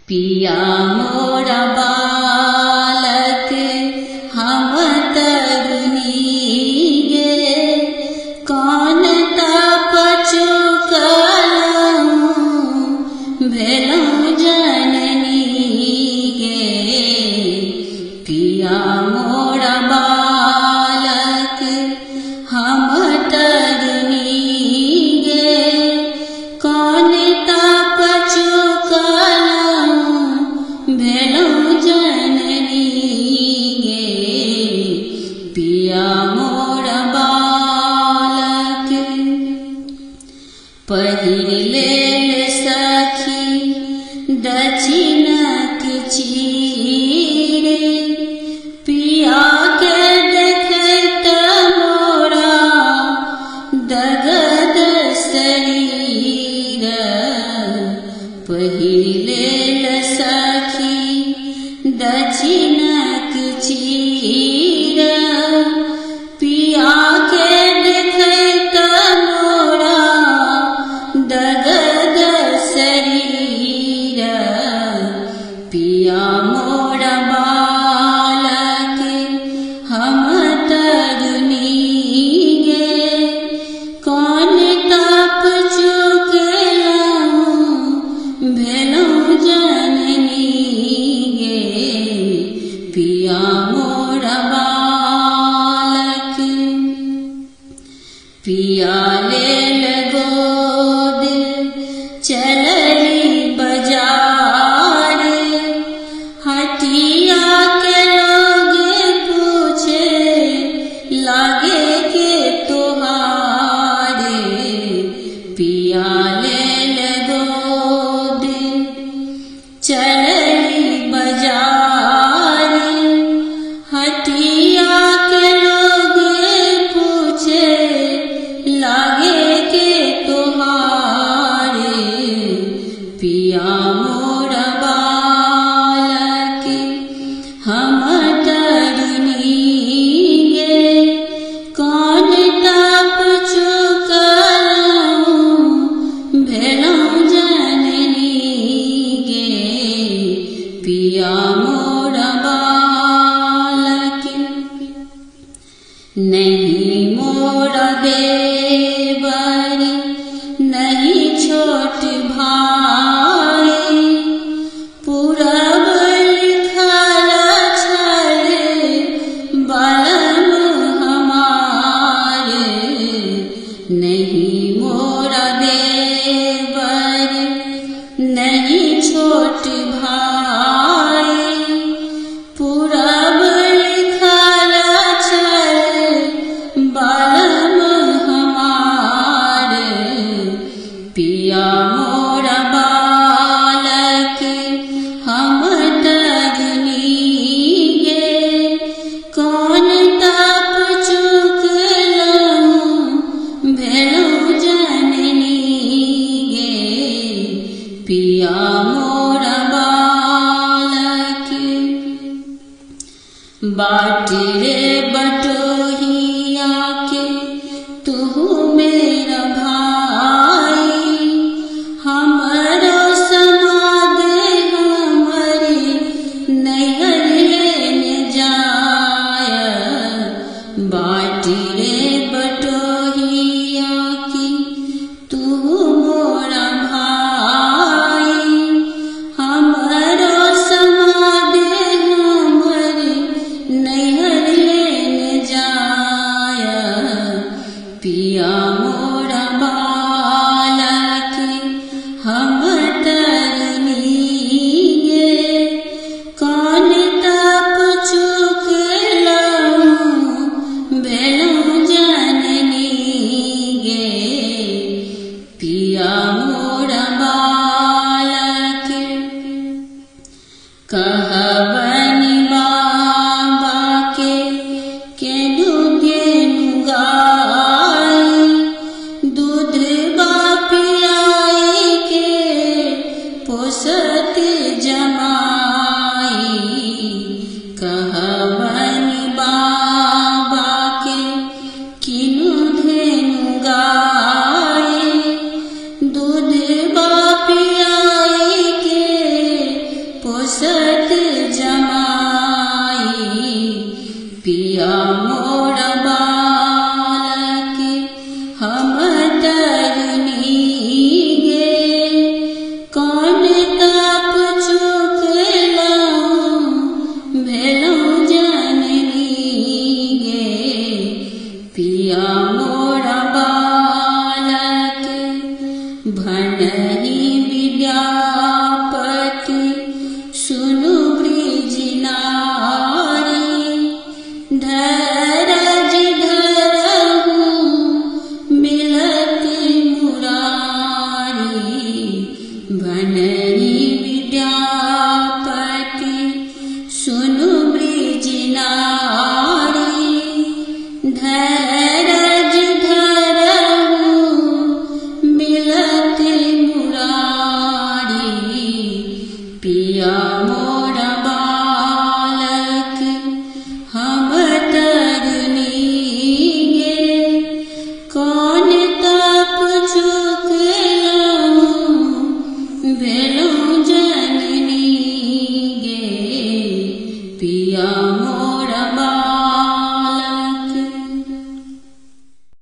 पिया मोरा बालक हम तरुणी गे, कौन तप चुकलहुँ भेलहुँ जननी गे। पिया मोरा बालक हम तरुणी गे, कौन तप चुकलहुँ भेलहुँ जननी गे। पिया मोरा बालक पहिर लेल सखी दक्षिणक चीरे, पिया के देखैत मोरा दगद शरीर। पहिर लेल सखी दक्षिणक चीरे, पिया के देखैत मोरा दगद शरीर। पिया मोरा बालक हम तरुणी गे, कौन तप चुकलहुँ भेलहुँ जननी गे। पिया मोरा बालक पिया लेल गोद चलली बाजार, हटिया के लोग पूछे लागे के तोहारे। पिया लेल गोद चलली बाजार, हटिया के लोग पूछे लागे के तोहारे। पिया मोरा बालक हम तरुणी गे, कौन तप चुकलहुँ भेलहुँ जननी गे। पिया मोरा बालक नहीं मोरा देवर नहीं छोट भाई, पूरब लिखल छल बलम हमारे। नहीं मोरा देवर नहीं छोट भाई, पूरब लिखल छल बलम हमारे। पिया मोरा बालक हम तरुणी गे, कौन तप चुकलहुँ भेलहुँ जननी गे। पिया मोरा बालक बाट रे बटोहिया के तुहु मेरा भाई, हमरो समाद हमरे नैहर लेने जाय। बाट रे बटोहिया की तुहु मोरा भाई, हमरो समाद हमरे नैहर लेने जाय। पिया मोरा बालक हम तरुणी गे, कौन तप चुकलहुँ भेलहुँ जननी गे। पिया मोरा बालक कहबनि बाबा के केनु केनु गाय, दूध पियाई के पोसत जमाई। कहबनि बाबा के किनु धेनु गाय, दूध पियाई के फुर्सत जमाई पिया मोर बालक हम तरनी गे कौन ताप चुकलहुँ भेलहुँ जननी गे पिया मोर बालक भनहि विद्यापति सुनु ब्रिज नारी धरज धरहु मिलत मुरारी भनहि विद्यापति सुनु ब्रिज नारी धरज धरहु मिलत मुरारी पिया मोर बालक हम तरनी गे कौन ताप चुकलहुँ भेलहुँ जननी गे पिया